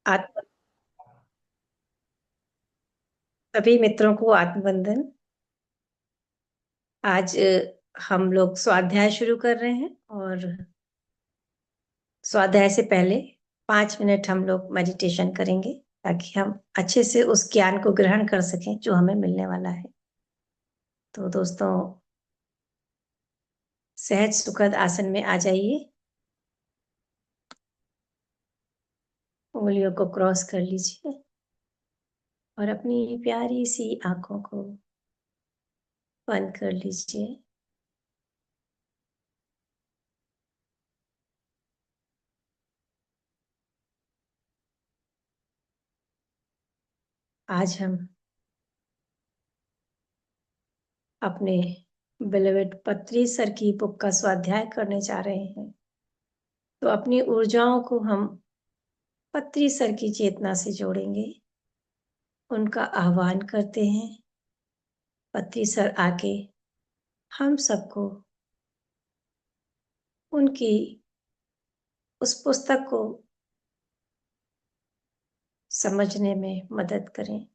आत्म सभी मित्रों को आत्मबंधन। आज हम लोग स्वाध्याय शुरू कर रहे हैं और स्वाध्याय से पहले 5 मिनट हम लोग मेडिटेशन करेंगे ताकि हम अच्छे से उस ज्ञान को ग्रहण कर सकें जो हमें मिलने वाला है। तो दोस्तों, सहज सुखद आसन में आ जाइए। उंगलियों को क्रॉस कर लीजिए और अपनी प्यारी सी आंखों को बंद कर लीजिए। आज हम अपने बिलीवेड पत्री सर की बुक का स्वाध्याय करने जा रहे हैं। तो अपनी ऊर्जाओं को हम पत्री सर की चेतना से जोड़ेंगे। उनका आह्वान करते हैं। पत्री सर आके हम सबको उनकी उस पुस्तक को समझने में मदद करें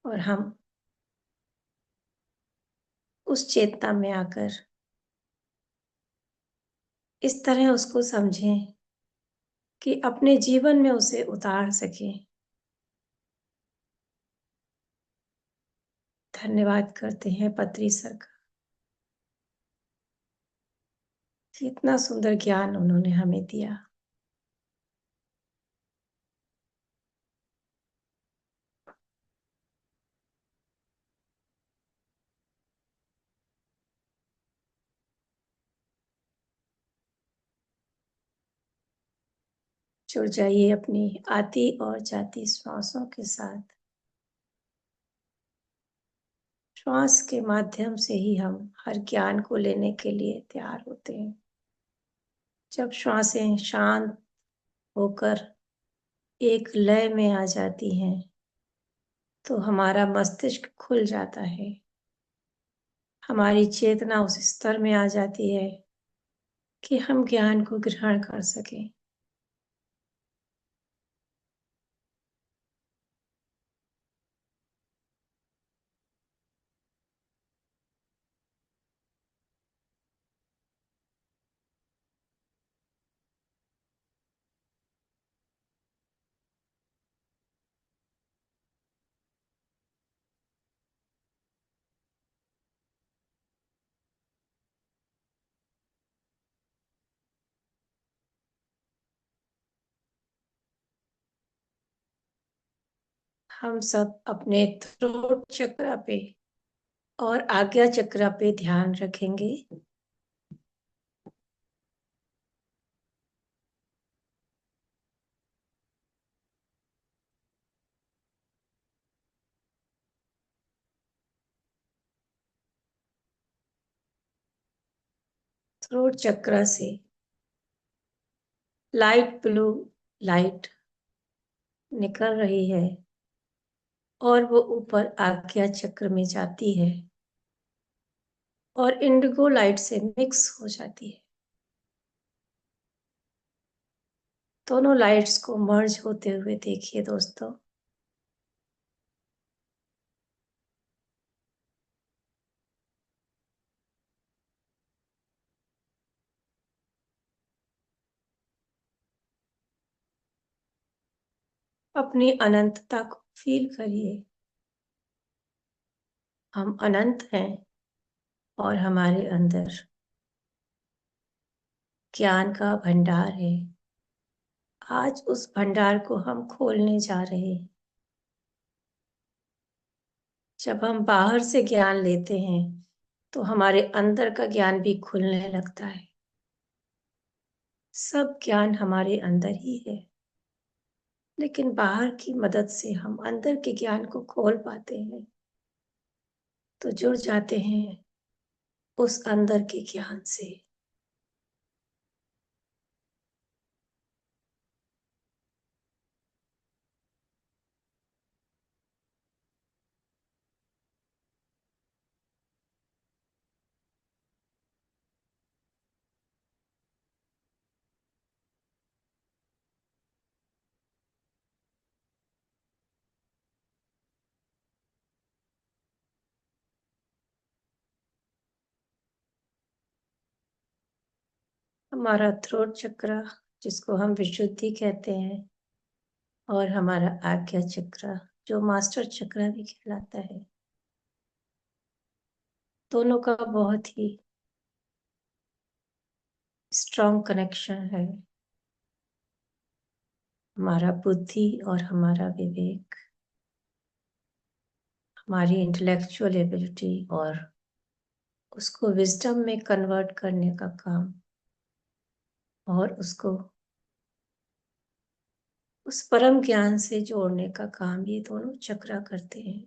और हम उस चेतना में आकर इस तरह उसको समझें कि अपने जीवन में उसे उतार सकें। धन्यवाद करते हैं पत्री सर का। इतना सुंदर ज्ञान उन्होंने हमें दिया। जुड़ जाइए अपनी आती और जाती श्वासों के साथ। श्वास के माध्यम से ही हम हर ज्ञान को लेने के लिए तैयार होते हैं। जब श्वासें शांत होकर एक लय में आ जाती हैं तो हमारा मस्तिष्क खुल जाता है। हमारी चेतना उस स्तर में आ जाती है कि हम ज्ञान को ग्रहण कर सकें। हम सब अपने थ्रोट चक्र पे और आज्ञा चक्र पे ध्यान रखेंगे। थ्रोट चक्र से लाइट ब्लू लाइट निकल रही है और वो ऊपर आज्ञा चक्र में जाती है और इंडिगो लाइट से मिक्स हो जाती है। दोनों लाइट्स को मर्ज होते हुए देखिए दोस्तों। अपनी अनंतता को फील करिए। हम अनंत हैं और हमारे अंदर ज्ञान का भंडार है। आज उस भंडार को हम खोलने जा रहे हैं। जब हम बाहर से ज्ञान लेते हैं तो हमारे अंदर का ज्ञान भी खुलने लगता है। सब ज्ञान हमारे अंदर ही है, लेकिन बाहर की मदद से हम अंदर के ज्ञान को खोल पाते हैं, तो जुड़ जाते हैं उस अंदर के ज्ञान से। हमारा थ्रोट चक्र, जिसको हम विशुद्धि कहते हैं, और हमारा आज्ञा चक्र, जो मास्टर चक्र भी कहलाता है, दोनों का बहुत ही स्ट्रॉन्ग कनेक्शन है। हमारा बुद्धि और हमारा विवेक, हमारी इंटेलेक्चुअल एबिलिटी और उसको विजडम में कन्वर्ट करने का काम, और उसको उस परम ज्ञान से जोड़ने का काम, ये दोनों चक्र करते हैं।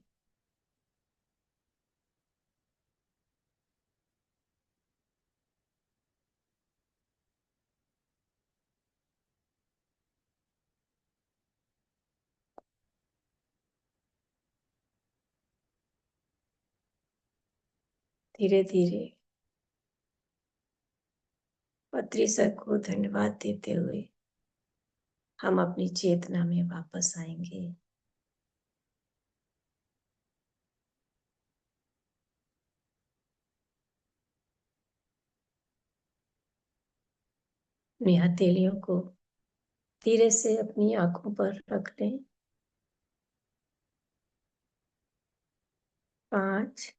धीरे धीरे पत्री सर को धन्यवाद देते हुए हम अपनी चेतना में वापस आएंगे। अपनी हथेलियों को धीरे से अपनी आंखों पर रख लें। 5,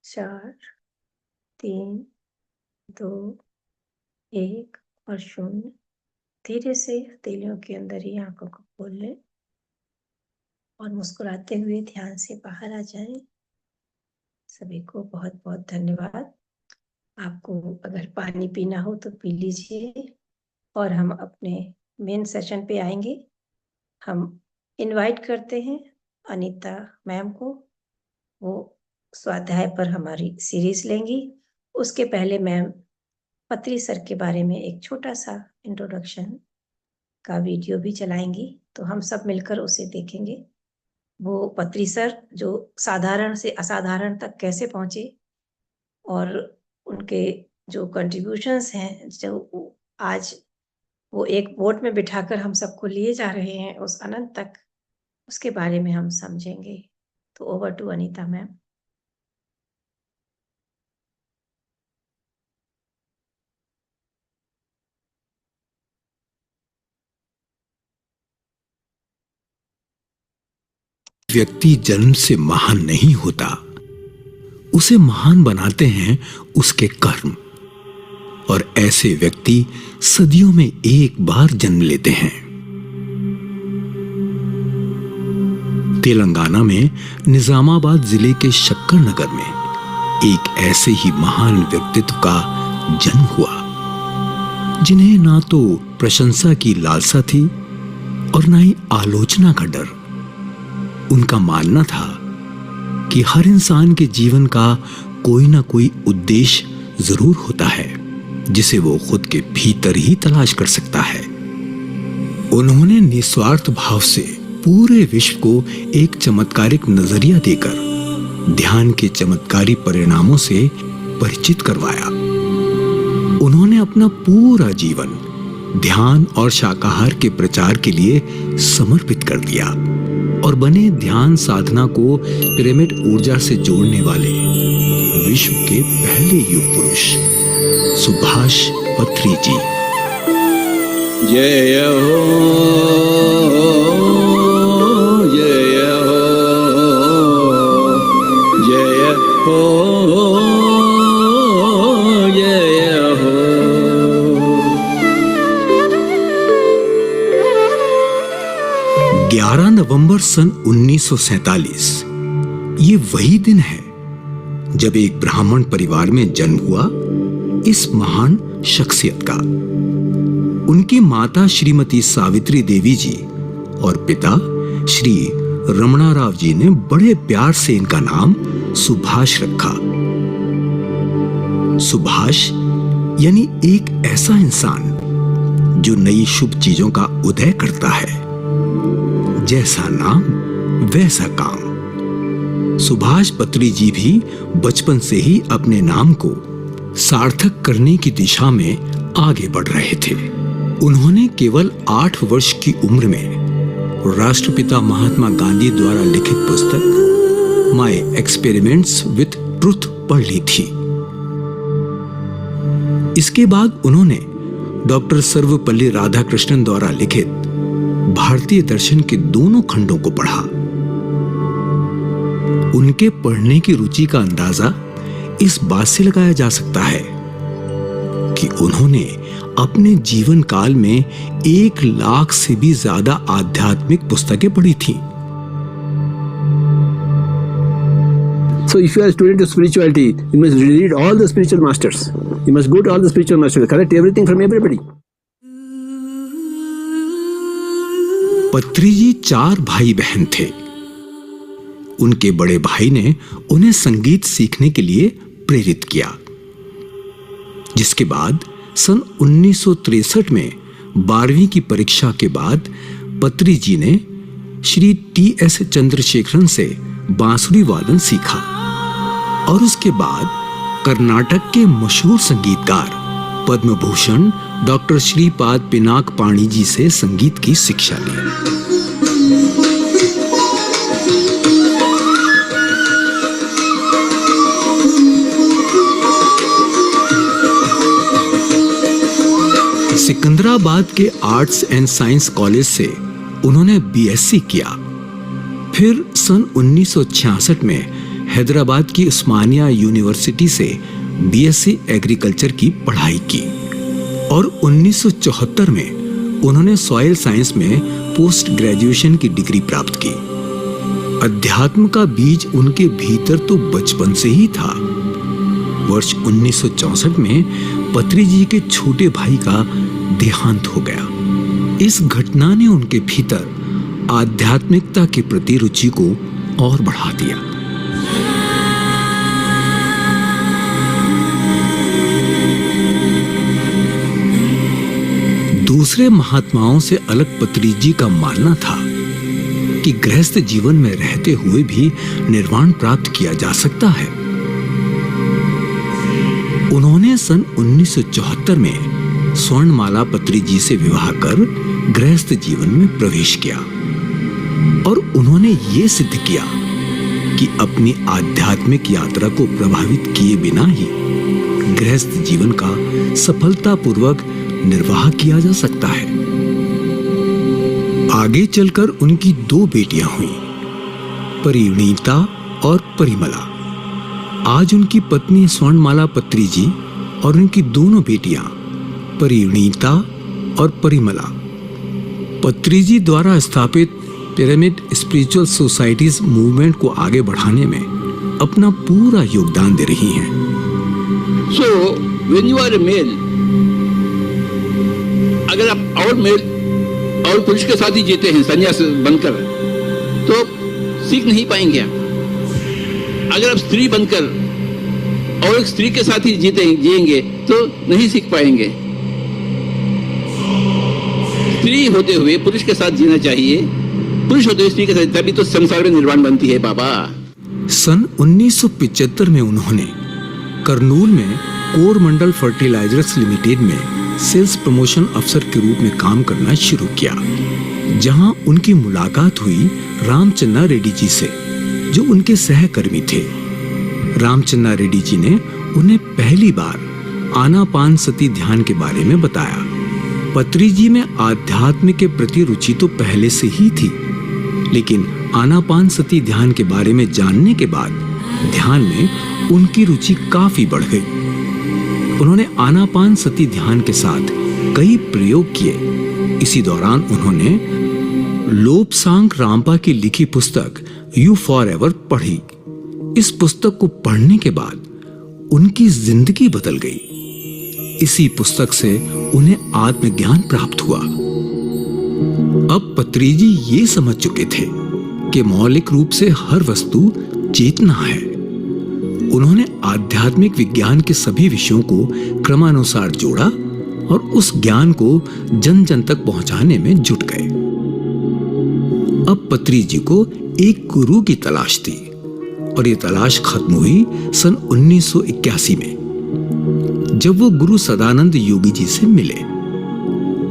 4, 3, 2, 1 और 0। धीरे से हथेलियों के अंदर ही आंखों को खोल लें और मुस्कुराते हुए ध्यान से बाहर आ जाएं। सभी को बहुत बहुत धन्यवाद। आपको अगर पानी पीना हो तो पी लीजिए, और हम अपने मेन सेशन पे आएंगे। हम इनवाइट करते हैं अनीता मैम को, वो स्वाध्याय पर हमारी सीरीज लेंगी। उसके पहले मैम पत्री सर के बारे में एक छोटा सा इंट्रोडक्शन का वीडियो भी चलाएंगी, तो हम सब मिलकर उसे देखेंगे। वो पत्री सर जो साधारण से असाधारण तक कैसे पहुंचे, और उनके जो कंट्रीब्यूशंस हैं, जो आज वो एक बोट में बिठाकर हम सबको लिए जा रहे हैं उस अनंत तक, उसके बारे में हम समझेंगे। तो ओवर टू अनीता मैम। व्यक्ति जन्म से महान नहीं होता, उसे महान बनाते हैं उसके कर्म। और ऐसे व्यक्ति सदियों में एक बार जन्म लेते हैं। तेलंगाना में निजामाबाद जिले के शक्कर नगर में एक ऐसे ही महान व्यक्तित्व का जन्म हुआ, जिन्हें ना तो प्रशंसा की लालसा थी और ना ही आलोचना का डर। उनका मानना था कि हर इंसान के जीवन का कोई ना कोई उद्देश्य जरूर होता है, जिसे वो खुद के भीतर ही तलाश कर सकता है। उन्होंने निस्वार्थ भाव से पूरे विश्व को एक चमत्कारिक नजरिया देकर ध्यान के चमत्कारी परिणामों से परिचित करवाया। उन्होंने अपना पूरा जीवन ध्यान और शाकाहार के प्रचार के लिए समर्पित कर दिया और बने ध्यान साधना को पिरामिड ऊर्जा से जोड़ने वाले विश्व के पहले युग पुरुष सुभाष पत्री जी। जय हो, जय हो, जय हो, जय हो। 11 नवंबर सन 1947 ये वही दिन है जब एक ब्राह्मण परिवार में जन्म हुआ इस महान शख्सियत का। उनकी माता श्रीमती सावित्री देवी जी और पिता श्री रमणा राव जी ने बड़े प्यार से इनका नाम सुभाष रखा। सुभाष यानी एक ऐसा इंसान जो नई शुभ चीजों का उदय करता है। जैसा नाम वैसा काम। सुभाष पत्री जी भी बचपन से ही अपने नाम को सार्थक करने की दिशा में आगे बढ़ रहे थे। उन्होंने केवल 8 वर्ष की उम्र में राष्ट्रपिता महात्मा गांधी द्वारा लिखित पुस्तक माय एक्सपेरिमेंट्स विथ ट्रुथ पढ़ ली थी। इसके बाद उन्होंने डॉक्टर सर्वपल्ली राधाकृष्णन द्वारा लिखित भारतीय दर्शन के दोनों खंडों को पढ़ा। उनके पढ़ने की रुचि का अंदाजा इस बात से लगाया जा सकता है कि उन्होंने अपने जीवन काल में 1 लाख से भी ज्यादा आध्यात्मिक पुस्तकें पढ़ी थी। So if you are a student of spirituality, you must read all the spiritual masters. You must go to all the spiritual masters, collect everything from everybody. पत्री जी 4 भाई बहन थे। उनके बड़े भाई ने उन्हें संगीत सीखने के लिए प्रेरित किया, जिसके बाद सन 1963 में 12वीं की परीक्षा के बाद पत्री जी ने श्री T.S. चंद्रशेखरन से बांसुरी वादन सीखा और उसके बाद कर्नाटक के मशहूर संगीतकार पद्म भूषण डॉक्टर श्रीपाद पिनाक पाणी जी से संगीत की शिक्षा ली। सिकंदराबाद के आर्ट्स एंड साइंस कॉलेज से उन्होंने बीएससी किया। फिर सन 1966 में हैदराबाद की उस्मानिया यूनिवर्सिटी से बीएससी एग्रीकल्चर की पढ़ाई की और 1974 में उन्होंने सॉइल साइंस में पोस्ट ग्रेजुएशन की डिग्री प्राप्त की। अध्यात्म का बीज उनके भीतर तो बचपन से ही था। वर्ष 1964 में पत्री जी के छोटे भाई का देहांत हो गया। इस घटना ने उनके भीतर आध्यात्मिकता के प्रति रुचि को और बढ़ा दिया। दूसरे महात्माओं से अलग पत्री जी का मानना था कि गृहस्थ जीवन में रहते हुए भी निर्वाण प्राप्त किया जा सकता है। उन्होंने सन 1974 में स्वर्णमाला पत्री जी से विवाह कर गृहस्थ जीवन में प्रवेश किया और उन्होंने ये सिद्ध किया कि अपनी आध्यात्मिक यात्रा को प्रभावित किए बिना ही गृहस्थ जीवन का सफलतापूर्वक निर्वाह किया जा सकता है। आगे चलकर उनकी 2 बेटियां हुई, परिणीता और परिमला। आज उनकी पत्नी स्वर्णमाला पत्री जी और उनकी दोनों बेटियां परिणीता और परिमला पत्री जी द्वारा स्थापित पिरामिड स्पिरिचुअल सोसाइटीज मूवमेंट को आगे बढ़ाने में अपना पूरा योगदान दे रही हैं। So when you are a male, अगर आप और पुरुष के साथ ही जीते हैं संन्यास बनकर, तो सीख नहीं पाएंगे आप। अगर आप स्त्री बनकर और एक स्त्री के साथ ही जिएंगे तो नहीं सीख पाएंगे। स्त्री होते हुए पुरुष के साथ जीना चाहिए, पुरुष होते हुए स्त्री के साथ, तभी तो संसार में निर्वाण बनती है बाबा। सन 1975 में उन्होंने करनूल में कोरमंडल फर्टिलाइजर्स लिमिटेड में सेल्स प्रमोशन अफसर के रूप में काम करना शुरू किया, जहां उनकी मुलाकात हुई रामचन्ना रेड्डी जी से, जो उनके सहकर्मी थे। रामचन्ना रेड्डी जी ने उन्हें पहली बार आनापानसती ध्यान के बारे में बताया। पत्री जी में आध्यात्म के प्रति रुचि तो पहले से ही थी, लेकिन आनापानसती ध्यान के बारे में जानने के बाद ध्यान में उनकी रुचि काफी बढ़ गई। उन्होंने आनापानसती ध्यान के साथ कई प्रयोग किए। इसी दौरान उन्होंने लोपसांग रामपा की लिखी पुस्तक यू फॉर एवर पढ़ी। इस पुस्तक को पढ़ने के बाद उनकी जिंदगी बदल गई। इसी पुस्तक से उन्हें आत्मज्ञान प्राप्त हुआ। अब पत्री जी ये समझ चुके थे कि मौलिक रूप से हर वस्तु चेतना है। उन्होंने आध्यात्मिक विज्ञान के सभी विषयों को क्रमानुसार जोड़ा और उस ज्ञान को जन जन तक पहुंचाने में जुट गए। अब पत्री जी को एक गुरु की तलाश थी और ये तलाश खत्म हुई सन 1981 में, जब वो गुरु सदानंद योगी जी से मिले।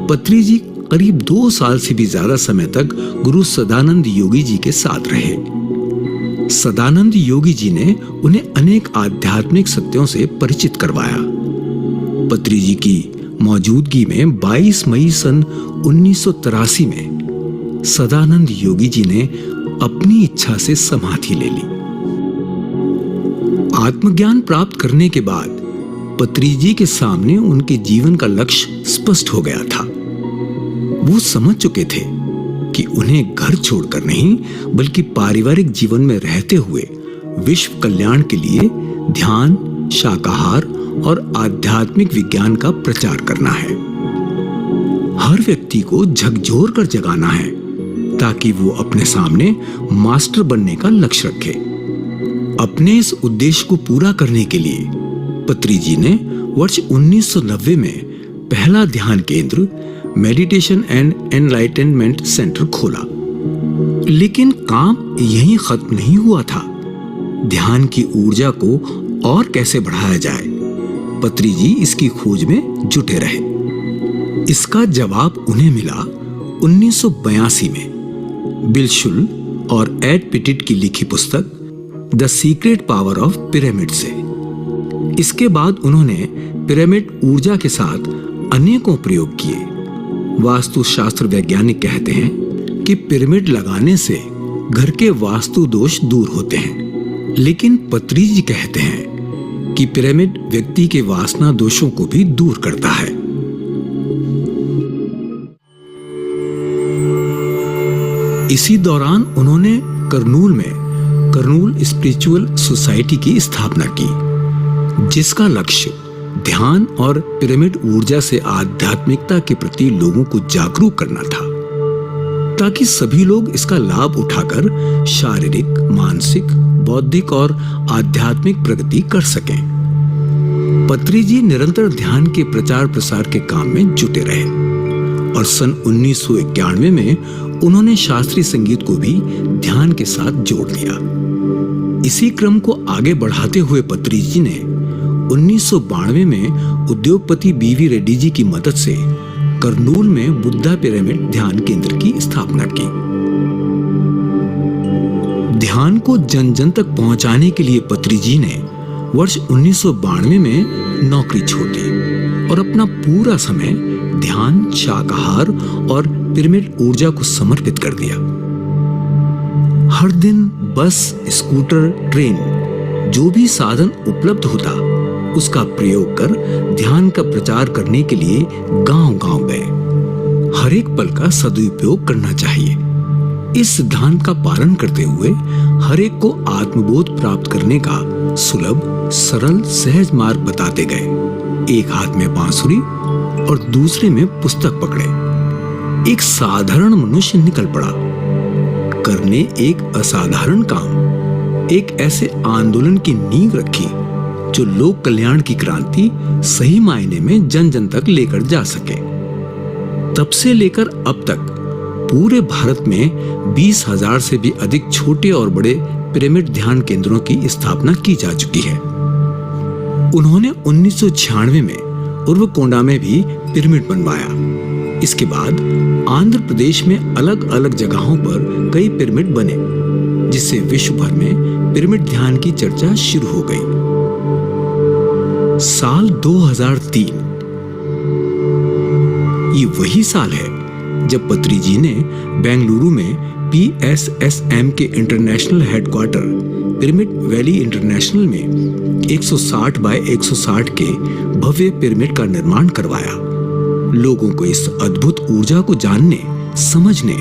पत्री जी करीब 2 साल से भी ज्यादा समय तक गुरु सदानंद योगी जी के साथ रहे। सदानंद योगी जी ने उन्हें अनेक आध्यात्मिक सत्यों से परिचित करवाया। पत्री जी की मौजूदगी में 22 मई सन 1983 में सदानंद योगी जी ने अपनी इच्छा से समाधि ले ली। आत्मज्ञान प्राप्त करने के बाद पत्री जी के सामने उनके जीवन का लक्ष्य स्पष्ट हो गया था। वो समझ चुके थे कि उन्हें घर छोड़कर नहीं बल्कि पारिवारिक जीवन में रहते हुए विश्व कल्याण के लिए ध्यान, शाकाहार और आध्यात्मिक विज्ञान का प्रचार करना है। हर व्यक्ति को झकझोर कर जगाना है ताकि वो अपने सामने मास्टर बनने का लक्ष्य रखे। अपने इस उद्देश्य को पूरा करने के लिए पत्री जी ने वर्ष 1990 में पहला ध्यान केंद्र मेडिटेशन एंड एनलाइटनमेंट सेंटर खोला। लेकिन काम यहीं खत्म नहीं हुआ था। ध्यान की ऊर्जा को और कैसे बढ़ाया जाए, पत्री जी इसकी खोज में जुटे रहे। इसका जवाब उन्हें मिला 1982 में बिल शुल और एड पिटिट की लिखी पुस्तक the secret power of pyramid से। इसके बाद उन्होंने पिरामिड ऊर्जा के साथ अनेकों प्रयोग किए। वास्तुशास्त्र वैज्ञानिक कहते हैं कि पिरामिड लगाने से घर के वास्तु दोष दूर होते हैं, लेकिन पत्री जी कहते हैं कि पिरामिड व्यक्ति के वासना दोषों को भी दूर करता है। इसी दौरान उन्होंने कर्नूल में कर्नूल स्पिरिचुअल सोसाइटी की स्थापना की, जिसका लक्ष्य ध्यान और पिरामिड ऊर्जा से आध्यात्मिकता के प्रति लोगों को जागरूक करना था, ताकि सभी लोग इसका लाभ उठाकर शारीरिक, मानसिक, बौद्धिक और आध्यात्मिक प्रगति कर सकें। पत्री जी निरंतर ध्यान के प्रचार प्रसार के काम में जुटे रहे और सन 1991 में उन्होंने शास्त्रीय संगीत को भी ध्यान के साथ जोड़ दिया। इसी क्रम को आगे बढ़ाते हुए पत्री जी ने 1992 में उद्योगपति बीवी रेड्डी जी की मदद से कर्नूल में बुद्धा पिरामिड ध्यान केंद्र की स्थापना की। ध्यान को जन जन तक पहुंचाने के लिए पत्री जी ने वर्ष 1992 में नौकरी छोड़ दी और अपना पूरा समय ध्यान, शाकाहार और पिरामिड ऊर्जा को समर्पित कर दिया। हर दिन बस, स्कूटर, ट्रेन, जो भी साधन उपलब्ध होता उसका प्रयोग कर ध्यान का प्रचार करने के लिए गांव-गांव गए। हर एक पल का सदुपयोग करना चाहिए। इस सिद्धांत का पालन करते हुए हर एक को आत्मबोध प्राप्त करने का सुलभ, सरल, सहज मार्ग बताते गए। एक हाथ में बांसुरी और दूसरे में पुस्तक पकड़े एक साधारण मनुष्य निकल पड़ा करने एक असाधारण काम। एक ऐसे आंदोलन की नींव रखी जो लोक कल्याण की क्रांति सही मायने में जन जन तक लेकर जा सके। तब से लेकर अब तक पूरे भारत में 20,000 से भी अधिक छोटे और बड़े पिरामिड ध्यान केंद्रों की स्थापना की जा चुकी है। उन्होंने 1996 में उर्वकोंडा में भी पिरामिड बनवाया। इसके बाद आंध्र प्रदेश में अलग अलग जगहों पर कई पिरामिड बने, जिससे विश्व भर में पिरामिड ध्यान की चर्चा शुरू हो गई। साल 2003 ये वही साल है जब पत्री जी ने बेंगलुरु में PSSM के international headquarter pyramid valley international में 160 बाय 160 के भव्य पिरामिड का निर्माण करवाया। लोगों को इस अद्भुत ऊर्जा को जानने, समझने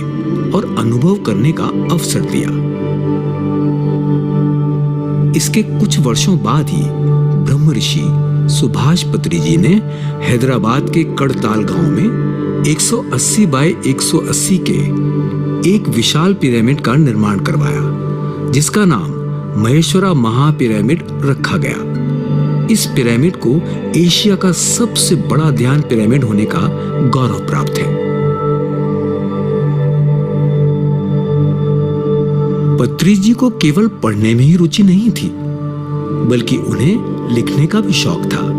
और अनुभव करने का अवसर दिया। इसके कुछ वर्षों बाद ही ब्रह्म ऋषि सुभाष पत्री जी ने हैदराबाद के कड़ताल गांव में 180 बाय 180 के एक विशाल पिरामिड का निर्माण करवाया, जिसका नाम महेश्वरा महापिरामिड रखा गया। इस पिरामिड को एशिया का सबसे बड़ा ध्यान पिरामिड होने का गौरव प्राप्त है। पत्री जी को केवल पढ़ने में ही रुचि नहीं थी, बल्कि उन्हें लिखने का भी शौक था।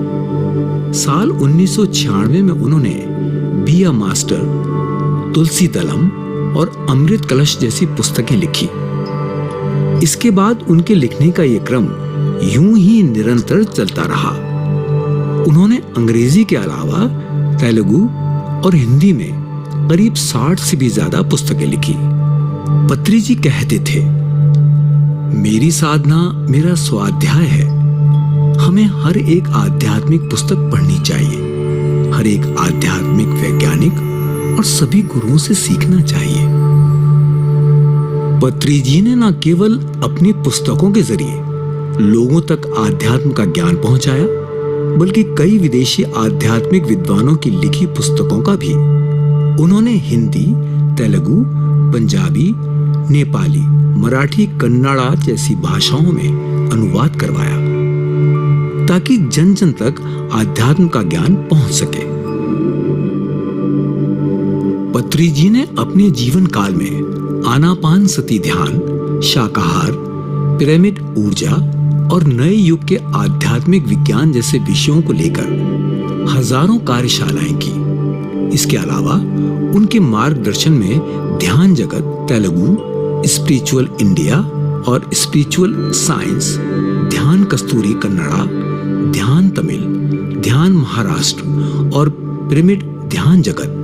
साल 1996 में उन्होंने बिया मास्टर, तुलसी दलम और अमृत कलश जैसी पुस्तकें लिखी। इसके बाद उनके लिखने का यह क्रम यूं ही निरंतर चलता रहा। उन्होंने अंग्रेजी के अलावा तेलुगु और हिंदी में करीब 60 से भी ज्यादा पुस्तकें लिखी। पत्री जी कहते थे, मेरी साधना मेरा स्वाध्याय है। हमें हर एक आध्यात्मिक पुस्तक पढ़नी चाहिए, हर एक आध्यात्मिक वैज्ञानिक और सभी गुरुओं से सीखना चाहिए। पत्री जी ने न केवल अपनी पुस्तकों के जरिए लोगों तक आध्यात्म का ज्ञान पहुंचाया, बल्कि कई विदेशी आध्यात्मिक विद्वानों की लिखी पुस्तकों का भी उन्होंने हिंदी, तेलुगु, पंजाबी, नेपाली, मराठी, कन्नड़ा जैसी भाषाओं में अनुवाद करवाया, ताकि जन जन तक आध्यात्म का ज्ञान पहुंच सके। पत्री जी ने अपने जीवन काल में आनापान सती ध्यान, शाकाहार, पिरामिड ऊर्जा और नए युग के आध्यात्मिक विज्ञान जैसे विषयों को लेकर हजारों कार्यशालाएं की। इसके अलावा उनके मार्गदर्शन में ध्यान जगत तेलुगु, स्पिरिचुअल इंडिया और स्पिरिचुअल साइंस, ध्यान कस्तूरी कन्नड़ा, ध्यान तमिल, ध्यान महाराष्ट्र और पिरामिड ध्यान जगत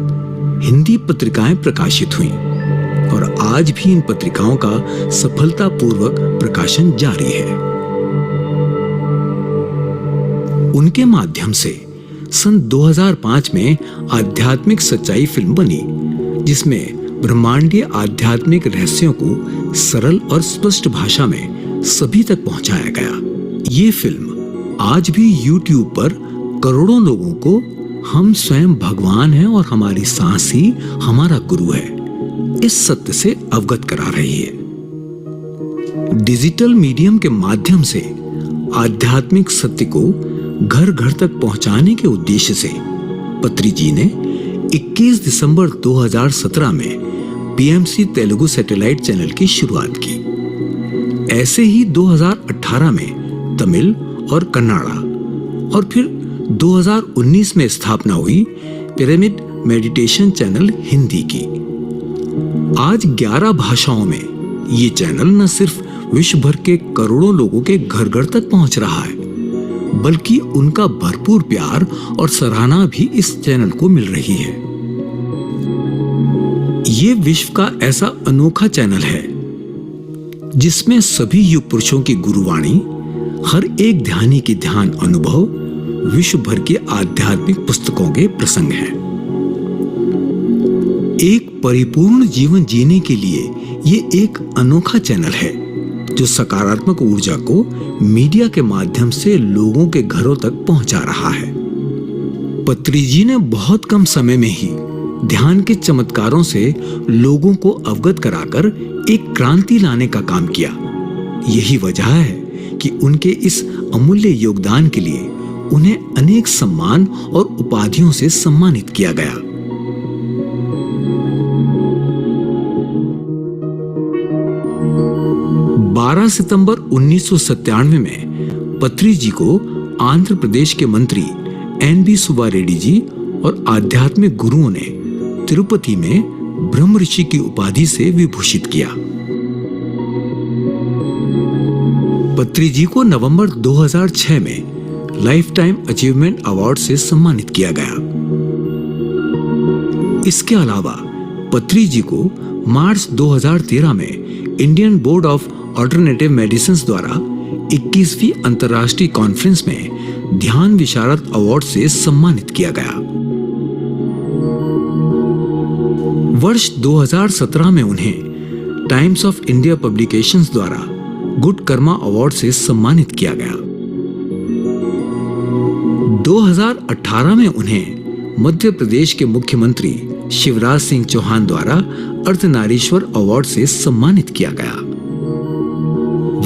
हिंदी पत्रिकाएं प्रकाशित हुईं और आज भी इन पत्रिकाओं का सफलतापूर्वक प्रकाशन जारी है। उनके माध्यम से सन 2005 में आध्यात्मिक सच्चाई फिल्म बनी, जिसमें ब्रह्मांडीय आध्यात्मिक रहस्यों को सरल और स्पष्ट भाषा में सभी तक पहुंचाया गया। ये फिल्म आज भी YouTube पर करोड़ों लोगों को हम स्वयं भगवान हैं और हमारी सांस ही हमारा गुरु है, इस सत्य से अवगत करा रही है। डिजिटल मीडियम के माध्यम से आध्यात्मिक सत्य को घर घर तक पहुंचाने के उद्देश्य से पत्री जी ने 21 दिसंबर 2017 में PMC तेलुगु सैटेलाइट चैनल की शुरुआत की। ऐसे ही 2018 में तमिल और कन्नड़ा और फिर 2019 में स्थापना हुई पिरामिड मेडिटेशन चैनल हिंदी की। आज 11 भाषाओं में ये चैनल न सिर्फ विश्व भर के करोड़ों लोगों के घर घर तक पहुंच रहा है, बल्कि उनका भरपूर प्यार और सराहना भी इस चैनल को मिल रही है। ये विश्व का ऐसा अनोखा चैनल है जिसमें सभी युग पुरुषों की गुरुवाणी, हर एक ध्यानी की ध्यान अनुभव, विश्व भर के आध्यात्मिक पुस्तकों के प्रसंग हैं। एक परिपूर्ण जीवन जीने के लिए ये एक अनोखा चैनल है जो सकारात्मक ऊर्जा को मीडिया के माध्यम से लोगों के घरों तक पहुंचा रहा है। पत्री जी ने बहुत कम समय में ही ध्यान के चमत्कारों से लोगों को अवगत कराकर एक क्रांति लाने का काम किया। यही वजह है कि उनके इस अमूल्य योगदान के लिए उन्हें अनेक सम्मान और उपाधियों से सम्मानित किया गया। सितंबर 1997 में पत्री जी को आंध्र प्रदेश के मंत्री NB सुब्बा रेड्डी जी और आध्यात्मिक गुरुओं ने तिरुपति में ब्रह्म ऋषि की उपाधि से विभूषित किया। पत्री जी को नवंबर 2006 में लाइफ टाइम अचीवमेंट अवार्ड से सम्मानित किया गया। इसके अलावा पत्री जी को मार्च 2013 में Indian board of alternative medicine द्वारा 21वीं अंतर्राष्ट्रीय कॉन्फ्रेंस में ध्यान विशारद अवार्ड से सम्मानित किया गया। वर्ष 2017 में उन्हें टाइम्स ऑफ इंडिया पब्लिकेशंस द्वारा गुड कर्मा अवार्ड से सम्मानित किया गया। 2018 में उन्हें मध्य प्रदेश के मुख्यमंत्री शिवराज सिंह चौहान द्वारा अर्धनारीश्वर अवार्ड से सम्मानित किया गया।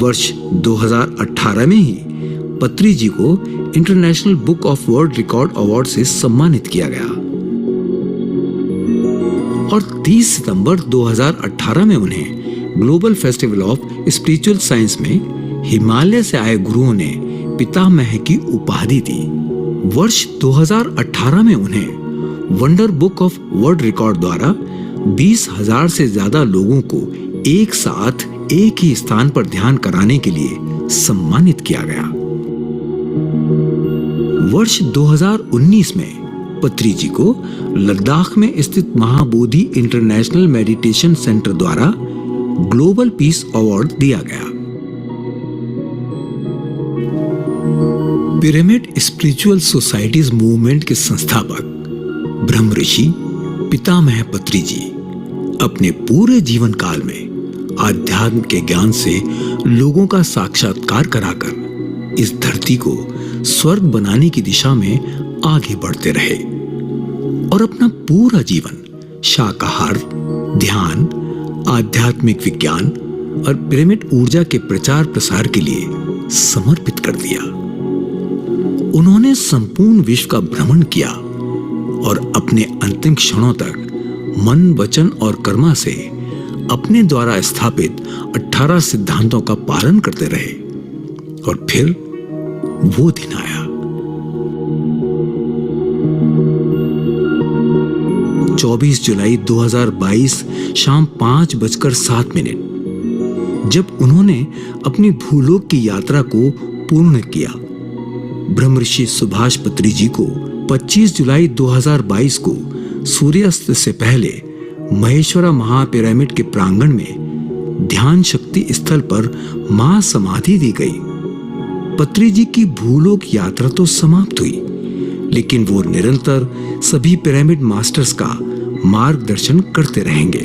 वर्ष 2018 में ही पत्री जी को international book of world record award से सम्मानित किया गया और 30 सितंबर 2018 में उन्हें global festival of spiritual science में हिमालय से आए गुरुओं ने पितामह की उपाधि दी। वर्ष 2018 में उन्हें wonder book of world record द्वारा 20,000 से ज्यादा लोगों को एक साथ एक ही स्थान पर ध्यान कराने के लिए सम्मानित किया गया। वर्ष 2019 में पत्री जी को लद्दाख में स्थित महाबोधि इंटरनेशनल मेडिटेशन सेंटर द्वारा ग्लोबल पीस अवार्ड दिया गया। पिरामिड स्पिरिचुअल सोसाइटीज मूवमेंट के संस्थापक ब्रह्म ऋषि पितामह पत्री जी अपने पूरे जीवन काल में आध्यात्म के ज्ञान से लोगों का साक्षात्कार कराकर इस धरती को स्वर्ग बनाने की दिशा में आगे बढ़ते रहे और अपना पूरा जीवन शाकाहार, ध्यान, आध्यात्मिक विज्ञान और पिरामिड ऊर्जा के प्रचार प्रसार के लिए समर्पित कर दिया। उन्होंने संपूर्ण विश्व का भ्रमण किया और अपने अंतिम क्षणों तक मन, वचन और कर्म से अपने द्वारा स्थापित 18 सिद्धांतों का पालन करते रहे। और फिर वो दिन आया। 24 जुलाई 2022 शाम 5:07 जब उन्होंने अपनी भूलोक की यात्रा को पूर्ण किया। ब्रह्म ऋषि सुभाष पत्री जी को 25 जुलाई 2022 को सूर्यास्त से पहले महेश्वरा महापिरामिड के प्रांगण में ध्यान शक्ति स्थल पर मां समाधि दी गई। पत्री जी की भूलोक यात्रा तो समाप्त हुई, लेकिन वो निरंतर सभी पिरामिड मास्टर्स का मार्गदर्शन करते रहेंगे।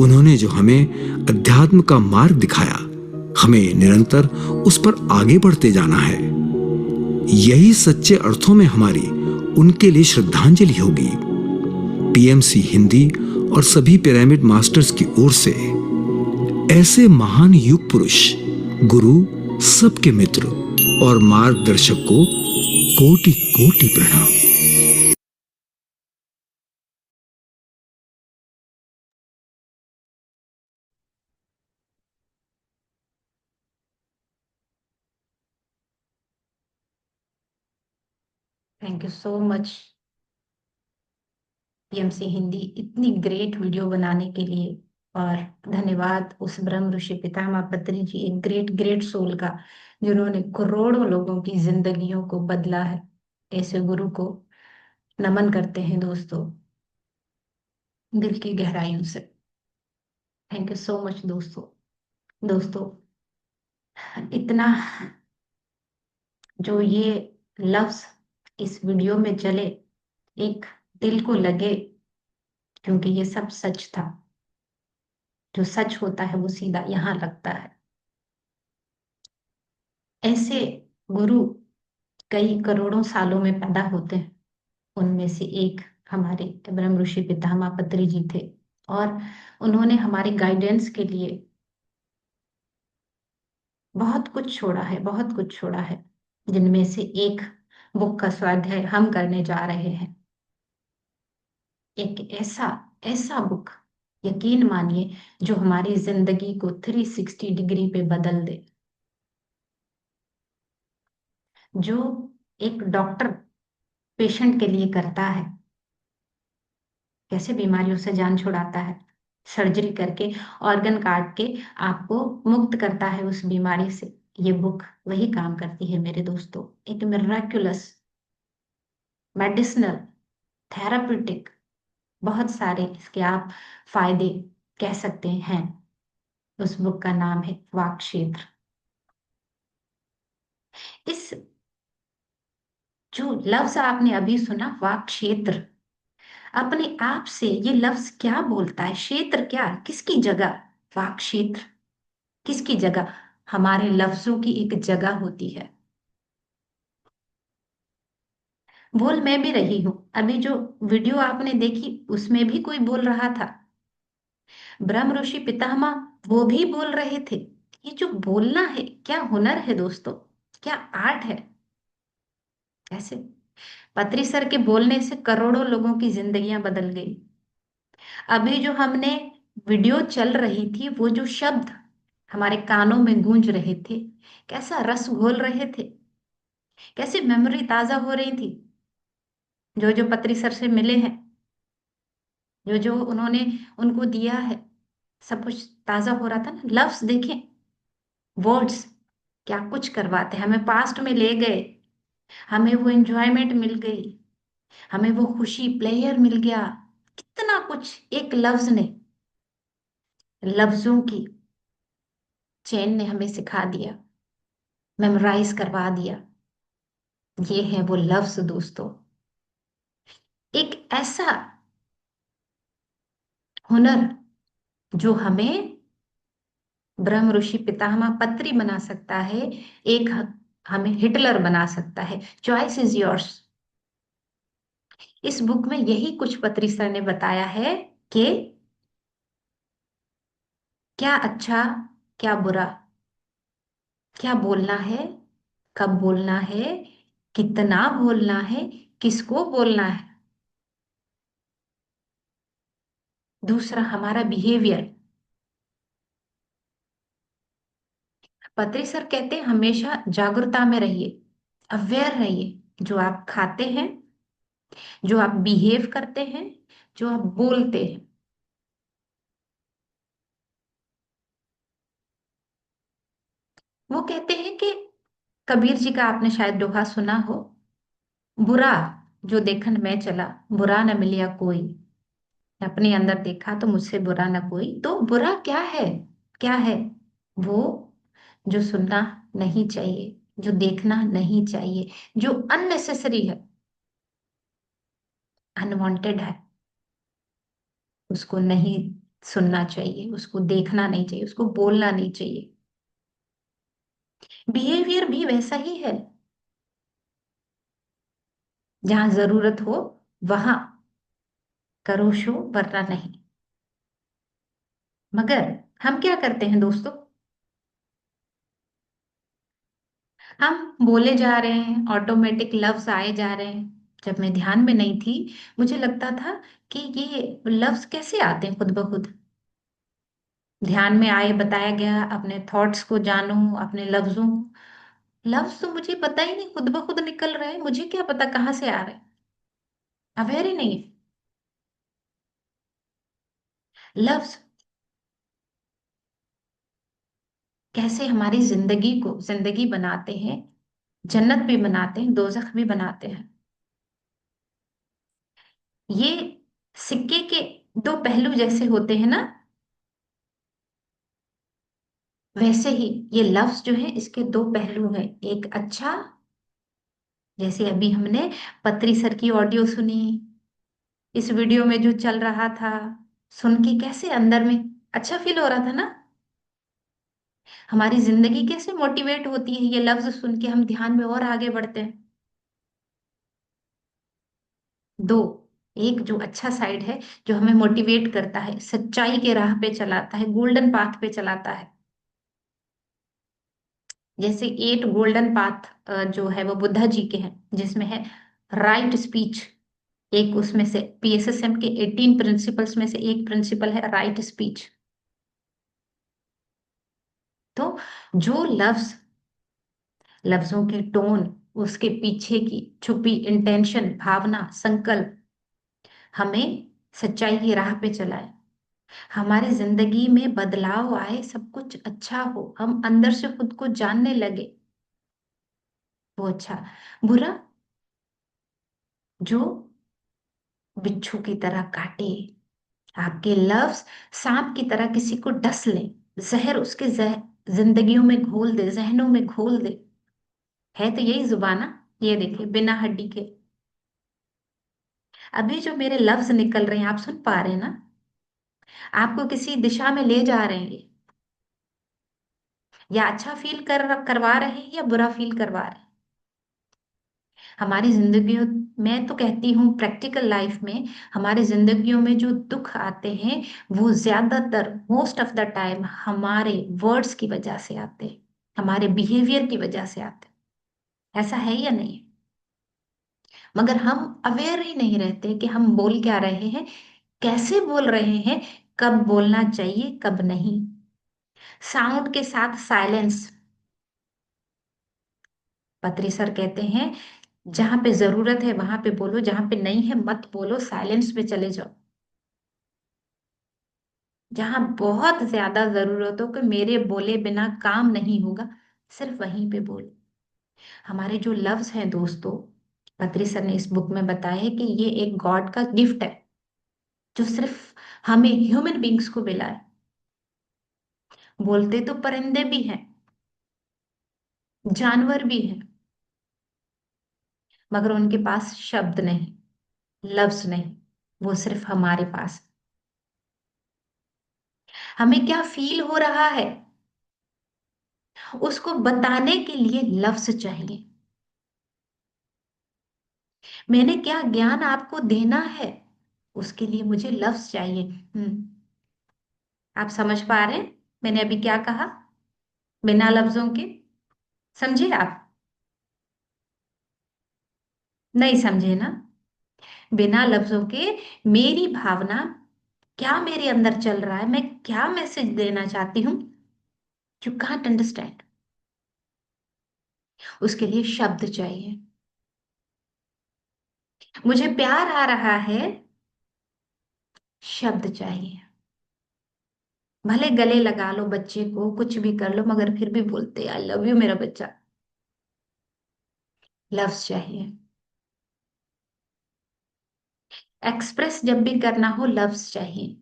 उन्होंने जो हमें अध्यात्म का मार्ग दिखाया, हमें निरंतर उस पर आगे बढ़ते जाना है। यही सच्चे अर्थों में हमारी उनके लिए श्रद्धांजलि होगी। पीएमसी हिंदी और सभी पिरामिड मास्टर्स की ओर से ऐसे महान युग पुरुष, गुरु, सबके मित्र और मार्गदर्शक को कोटि कोटि प्रणाम। Thank you so much PMC Hindi इतनी ग्रेट वीडियो बनाने के लिए। और धन्यवाद उस ब्रह्म ऋषि पितामह पत्री जी, एक ग्रेट ग्रेट सोल का, जिन्होंने करोड़ों लोगों की जिंदगियों को बदला है। ऐसे गुरु को नमन करते हैं दोस्तों, दिल की गहराइयों से। थैंक यू सो मच दोस्तों। दोस्तों, इतना जो ये लफ्ज इस वीडियो में चले, एक दिल को लगे, क्योंकि ये सब सच था। जो सच होता है वो सीधा यहाँ लगता है। ऐसे गुरु कई करोड़ों सालों में पैदा होते हैं। उनमें से एक हमारे ब्रह्म ऋषि पितामह पत्री जी थे, और उन्होंने हमारे गाइडेंस के लिए बहुत कुछ छोड़ा है, बहुत कुछ छोड़ा है, जिनमें से एक बुक का स्वाध्याय हम करने जा रहे हैं। एक ऐसा ऐसा बुक, यकीन मानिए, जो हमारी जिंदगी को 360 डिग्री पे बदल दे। जो एक डॉक्टर पेशेंट के लिए करता है, कैसे बीमारियों से जान छुड़ाता है, सर्जरी करके, ऑर्गन काट के आपको मुक्त करता है उस बीमारी से। ये बुक वही काम करती है मेरे दोस्तों। एक मिराक्युलस, मेडिसिनल, थेराप्यूटिक, बहुत सारे इसके आप फायदे कह सकते हैं। उस बुक का नाम है वाक क्षेत्र। इस जो लफ्ज आपने अभी सुना, वाक क्षेत्र, अपने आप से ये लफ्ज क्या बोलता है? क्षेत्र क्या, किसकी जगह? वाक क्षेत्र किसकी जगह? हमारे लफ्जों की एक जगह होती है। बोल मैं भी रही हूं। अभी जो वीडियो आपने देखी, उसमें भी कोई बोल रहा था। ब्रह्म ऋषि पितामह वो भी बोल रहे थे। ये जो बोलना है, क्या हुनर है दोस्तों, क्या आर्ट है। ऐसे पत्री सर के बोलने से करोड़ों लोगों की जिंदगियां बदल गई। अभी जो हमने वीडियो चल रही थी, वो जो शब्द हमारे कानों में गूंज रहे थे, कैसा रस घोल रहे थे, कैसी मेमोरी ताजा हो रही थी। जो जो पत्री सर से मिले हैं, जो जो उन्होंने उनको दिया है, सब कुछ ताजा हो रहा था ना। लफ्ज देखें, वर्ड्स क्या कुछ करवाते हैं, हमें पास्ट में ले गए। हमें वो एंजॉयमेंट मिल गई, हमें वो खुशी, प्लेयर मिल गया, कितना कुछ एक लफ्ज ने, लफ्जों की चेन ने हमें सिखा दिया, मेमोराइज करवा दिया। ये है वो लफ्ज दोस्तों, एक ऐसा हुनर जो हमें ब्रह्म ऋषि पितामह पत्री बना सकता है, एक हमें हिटलर बना सकता है। Choice is yours. इस बुक में यही कुछ पत्री सर ने बताया है कि क्या अच्छा, क्या बुरा, क्या बोलना है, कब बोलना है, कितना बोलना है, किसको बोलना है। दूसरा हमारा बिहेवियर। पत्री सर कहते हैं हमेशा जागरूकता में रहिए, अवेयर रहिए। जो आप खाते हैं, जो आप बिहेव करते हैं, जो आप बोलते हैं। वो कहते हैं कि कबीर जी का आपने शायद दोहा सुना हो, बुरा जो देखन मैं चला, बुरा न मिलिया कोई। अपने अंदर देखा तो मुझसे बुरा ना कोई। तो बुरा क्या है? क्या है वो? जो सुनना नहीं चाहिए, जो देखना नहीं चाहिए, जो अननेसेसरी है, अनवांटेड है, उसको नहीं सुनना चाहिए, उसको देखना नहीं चाहिए, उसको बोलना नहीं चाहिए। बिहेवियर भी वैसा ही है, जहां जरूरत हो वहां करो शो, वरना नहीं। मगर हम क्या करते हैं दोस्तों? हम बोले जा रहे हैं, ऑटोमेटिक लफ्ज आए जा रहे हैं। जब मैं ध्यान में नहीं थी, मुझे लगता था कि ये लफ्ज कैसे आते हैं खुद ब खुद। ध्यान में आए, बताया गया, अपने थॉट्स को जानो, अपने लफ्जों लफ्ज तो मुझे पता ही नहीं, खुद ब खुद निकल रहे हैं, मुझे क्या पता कहाँ से आ रहे हैं। अवेयर ही नहीं है। लफ्ज कैसे हमारी जिंदगी को जिंदगी बनाते हैं, जन्नत भी बनाते हैं, दोजख भी बनाते हैं। ये सिक्के के दो पहलू जैसे होते हैं ना, वैसे ही ये लफ्ज जो है इसके दो पहलू हैं। एक अच्छा, जैसे अभी हमने पत्री सर की ऑडियो सुनी, इस वीडियो में जो चल रहा था, सुन के कैसे अंदर में अच्छा फील हो रहा था ना। हमारी जिंदगी कैसे मोटिवेट होती है, ये लफ्ज सुन के हम ध्यान में और आगे बढ़ते हैं। दो, एक जो अच्छा साइड है, जो हमें मोटिवेट करता है, सच्चाई के राह पे चलाता है, गोल्डन पाथ पे चलाता है। जैसे 8 गोल्डन पाथ जो है वो बुद्धा जी के हैं, जिसमें है राइट स्पीच। एक उसमें से पीएसएसएम के 18 प्रिंसिपल्स में से एक प्रिंसिपल है राइट स्पीच। तो जो लफ्ज, लफ्जों की टोन, उसके पीछे की छुपी इंटेंशन, भावना, संकल्प हमें सच्चाई की राह पे चलाए, हमारी जिंदगी में बदलाव आए, सब कुछ अच्छा हो, हम अंदर से खुद को जानने लगे, वो अच्छा। बुरा जो बिच्छू की तरह काटे, आपके लफ्ज सांप की तरह किसी को डस ले, जहर उसके जिंदगियों में घोल दे, जहनों में घोल दे। है तो यही जुबाना। ये देखिए बिना हड्डी के, अभी जो मेरे लफ्ज निकल रहे हैं आप सुन पा रहे हैं ना, आपको किसी दिशा में ले जा रहे हैं ये। या अच्छा फील करवा रहे हैं या बुरा फील करवा रहे हैं। हमारी जिंदगियों, मैं तो कहती हूँ प्रैक्टिकल लाइफ में हमारी जिंदगियों में जो दुख आते हैं, वो ज्यादातर मोस्ट ऑफ द टाइम हमारे वर्ड्स की वजह से आते हैं, हमारे बिहेवियर की वजह से आते हैं। ऐसा है या नहीं? मगर हम अवेयर ही नहीं रहते कि हम बोल क्या रहे हैं, कैसे बोल रहे हैं, कब बोलना चाहिए कब नहीं। साउंड के साथ साइलेंस। पत्री सर कहते हैं जहां पे जरूरत है वहां पे बोलो, जहां पे नहीं है मत बोलो, साइलेंस पे चले जाओ। जहां बहुत ज्यादा जरूरत हो कि मेरे बोले बिना काम नहीं होगा, सिर्फ वहीं पे बोलो। हमारे जो लव्स हैं दोस्तों, पत्री सर ने इस बुक में बताया है कि ये एक गॉड का गिफ्ट है जो सिर्फ हमें ह्यूमन बींग्स को मिला है। बोलते तो परिंदे भी हैं, जानवर भी हैं, मगर उनके पास शब्द नहीं, लफ्ज नहीं। वो सिर्फ हमारे पास। हमें क्या फील हो रहा है उसको बताने के लिए लफ्ज चाहिए। मैंने क्या ज्ञान आपको देना है उसके लिए मुझे लफ्ज चाहिए। आप समझ पा रहे हैं मैंने अभी क्या कहा? बिना लफ्जों के समझे आप? नहीं समझे ना? बिना लफ्जों के मेरी भावना, क्या मेरे अंदर चल रहा है, मैं क्या मैसेज देना चाहती हूँ, यू कांट अंडरस्टैंड। उसके लिए शब्द चाहिए। मुझे प्यार आ रहा है, शब्द चाहिए। भले गले लगा लो बच्चे को, कुछ भी कर लो, मगर फिर भी बोलते आई लव यू मेरा बच्चा। लफ्ज चाहिए। एक्सप्रेस जब भी करना हो लफ्ज चाहिए।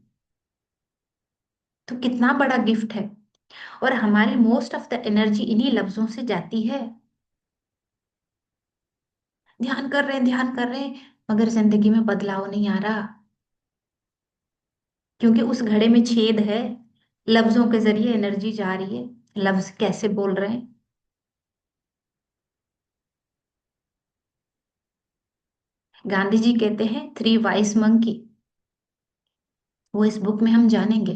तो कितना बड़ा गिफ्ट है। और हमारी मोस्ट ऑफ द एनर्जी इन्हीं लफ्जों से जाती है। ध्यान कर रहे हैं, ध्यान कर रहे हैं, मगर जिंदगी में बदलाव नहीं आ रहा, क्योंकि उस घड़े में छेद है। लफ्जों के जरिए एनर्जी जा रही है। लफ्ज कैसे बोल रहे हैं? गांधी जी कहते हैं 3 वाइस मंकी। वो इस बुक में हम जानेंगे।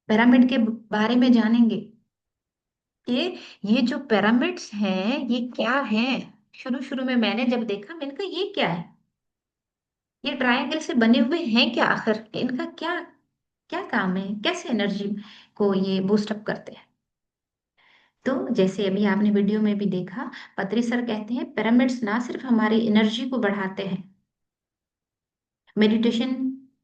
पिरामिड के बारे में जानेंगे कि ये जो पिरामिड्स हैं ये क्या है। शुरू शुरू में मैंने जब देखा मैंने कहा ये क्या है, ये ट्रायंगल से बने हुए हैं क्या, आखिर इनका क्या क्या काम है, कैसे एनर्जी को ये बूस्ट अप करते हैं। तो जैसे अभी आपने वीडियो में भी देखा, पत्री सर कहते हैं पिरामिड्स ना सिर्फ हमारी एनर्जी को बढ़ाते हैं, मेडिटेशन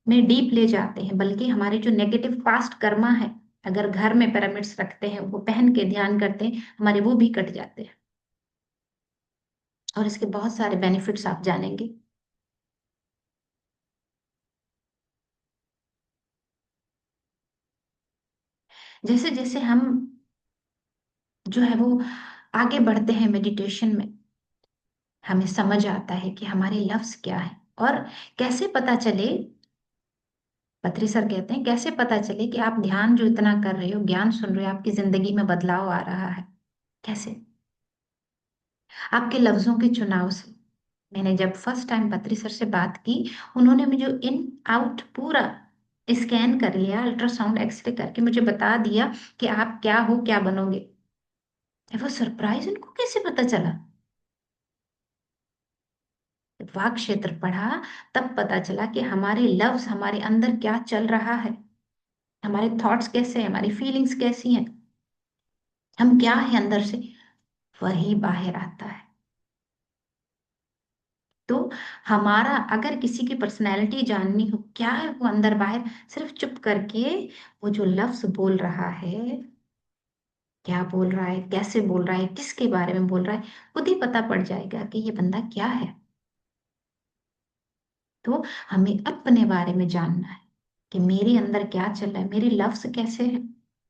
में डीप ले जाते हैं, बल्कि हमारे जो नेगेटिव पास्ट कर्मा है, अगर घर में पिरामिड्स रखते हैं, वो पहन के ध्यान करते हैं, हमारे वो भी कट जाते हैं। और इसके बहुत सारे बेनिफिट्स आप जानेंगे। जैसे जैसे हम जो है वो आगे बढ़ते हैं मेडिटेशन में, हमें समझ आता है कि हमारे लफ्ज क्या है। और कैसे पता चले, पत्री सर कहते हैं कैसे पता चले कि आप ध्यान जो इतना कर रहे हो, ज्ञान सुन रहे हो, आपकी जिंदगी में बदलाव आ रहा है। कैसे? आपके लफ्जों के चुनाव से। मैंने जब फर्स्ट टाइम पत्री सर से बात की, उन्होंने मुझे इन आउट पूरा स्कैन कर लिया, अल्ट्रासाउंड एक्सरे करके मुझे बता दिया कि आप क्या हो, क्या बनोगे। वो सरप्राइज, उनको कैसे पता चला? जब वाक क्षेत्र पढ़ा तब पता चला कि हमारे लफ्ज, हमारे अंदर क्या चल रहा है, हमारे थॉट्स कैसे हैं, हमारी फीलिंग्स कैसी हैं, हम क्या है अंदर से, वही बाहर आता है। तो हमारा अगर किसी की पर्सनैलिटी जाननी हो, क्या है वो अंदर बाहर, सिर्फ चुप करके वो जो लफ्ज बोल रहा है, क्या बोल रहा है, कैसे बोल रहा है, किसके बारे में बोल रहा है, खुद ही पता पड़ जाएगा कि ये बंदा क्या है। तो हमें अपने बारे में जानना है कि मेरे अंदर क्या चल रहा है, मेरे लफ्ज कैसे हैं,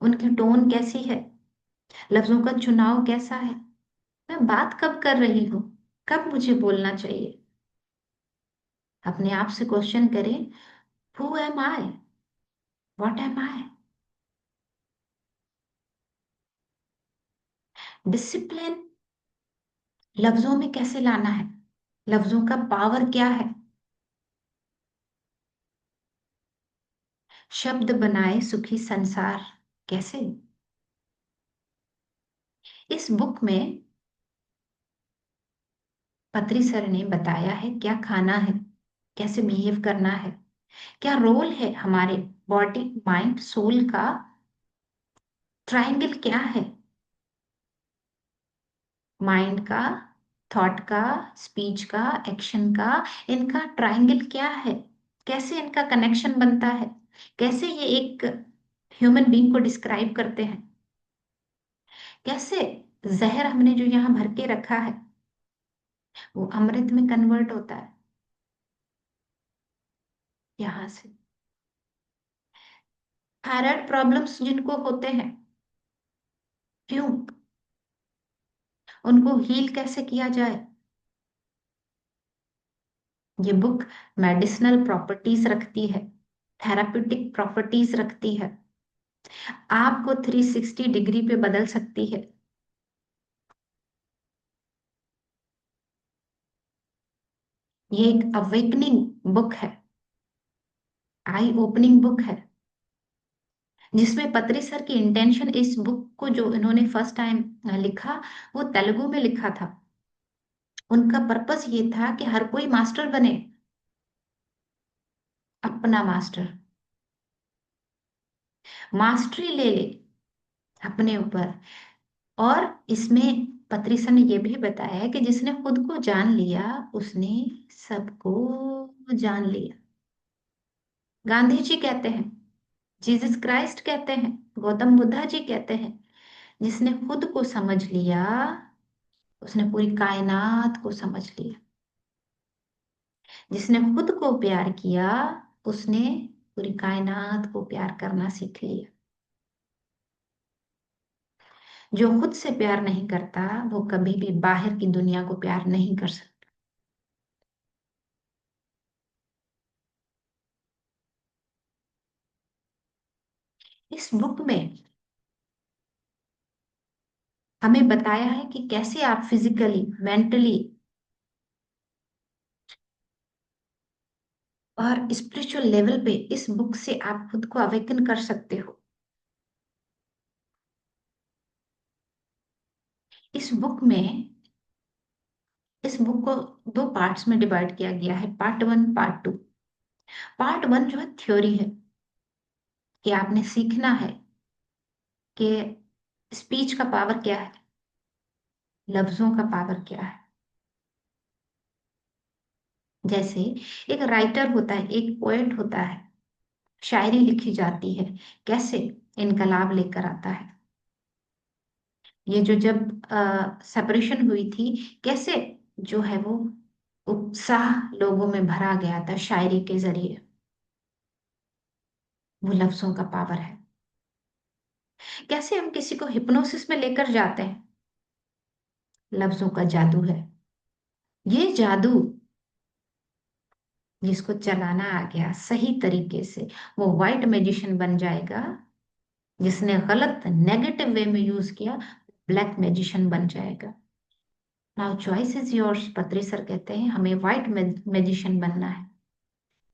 उनकी टोन कैसी है, लफ्जों का चुनाव कैसा है, मैं बात कब कर रही हूँ, कब मुझे बोलना चाहिए। अपने आप से क्वेश्चन करें, who am I, what am I. Discipline लफ्जों में कैसे लाना है, लफ्जों का पावर क्या है। शब्द बनाए सुखी संसार, कैसे? इस बुक में पत्री सर ने बताया है क्या खाना है, कैसे बिहेव करना है, क्या रोल है हमारे बॉडी माइंड सोल का, ट्रायंगल क्या है, माइंड का, थॉट का, स्पीच का, एक्शन का, इनका ट्रायंगल क्या है, कैसे इनका कनेक्शन बनता है, कैसे ये एक ह्यूमन बीइंग को डिस्क्राइब करते हैं। कैसे जहर हमने जो यहाँ भर के रखा है वो अमृत में कन्वर्ट होता है यहाँ से। थायराइड प्रॉब्लम्स जिनको होते हैं, क्यों, उनको हील कैसे किया जाए। ये बुक मेडिसिनल प्रॉपर्टीज रखती है, थेराप्यूटिक प्रॉपर्टीज रखती है, आपको 360 डिग्री पे बदल सकती है। ये एक अवेकनिंग बुक है, आई ओपनिंग बुक है, जिसमें पत्री सर की इंटेंशन, इस बुक को जो इन्होंने फर्स्ट टाइम लिखा वो तेलुगु में लिखा था। उनका पर्पस ये था कि हर कोई मास्टर बने, अपना मास्टर, मास्टरी ले ले अपने ऊपर। और इसमें पत्री सर ने ये भी बताया है कि जिसने खुद को जान लिया उसने सबको जान लिया। गांधी जी कहते हैं, जीसस क्राइस्ट कहते हैं, गौतम बुद्धा जी कहते हैं, जिसने खुद को समझ लिया उसने पूरी कायनात को समझ लिया। जिसने खुद को प्यार किया उसने पूरी कायनात को प्यार करना सीख लिया। जो खुद से प्यार नहीं करता वो कभी भी बाहर की दुनिया को प्यार नहीं कर सकता। इस बुक में हमें बताया है कि कैसे आप फिजिकली, मेंटली और स्पिरिचुअल लेवल पे इस बुक से आप खुद को अवेकन कर सकते हो। इस बुक को दो पार्ट्स में डिवाइड किया गया है, पार्ट 1, पार्ट 2। पार्ट 1 जो है थ्योरी है, कि आपने सीखना है कि स्पीच का पावर क्या है, लफ्जों का पावर क्या है। जैसे एक राइटर होता है, एक पोएट होता है, शायरी लिखी जाती है, कैसे इनकलाब लेकर आता है। ये जो जब सेपरेशन हुई थी, कैसे जो है वो उत्साह लोगों में भरा गया था शायरी के जरिए। वो लफ्जों का पावर है। कैसे हम किसी को हिप्नोसिस में लेकर जाते हैं, लफ्जों का जादू है। ये जादू जिसको चलाना आ गया सही तरीके से, वो वाइट मैजिशियन बन जाएगा। जिसने गलत नेगेटिव वे में यूज किया, ब्लैक मैजिशियन बन जाएगा। Now choice is yours. पत्री सर कहते हैं हमें वाइट मैजिशियन बनना है,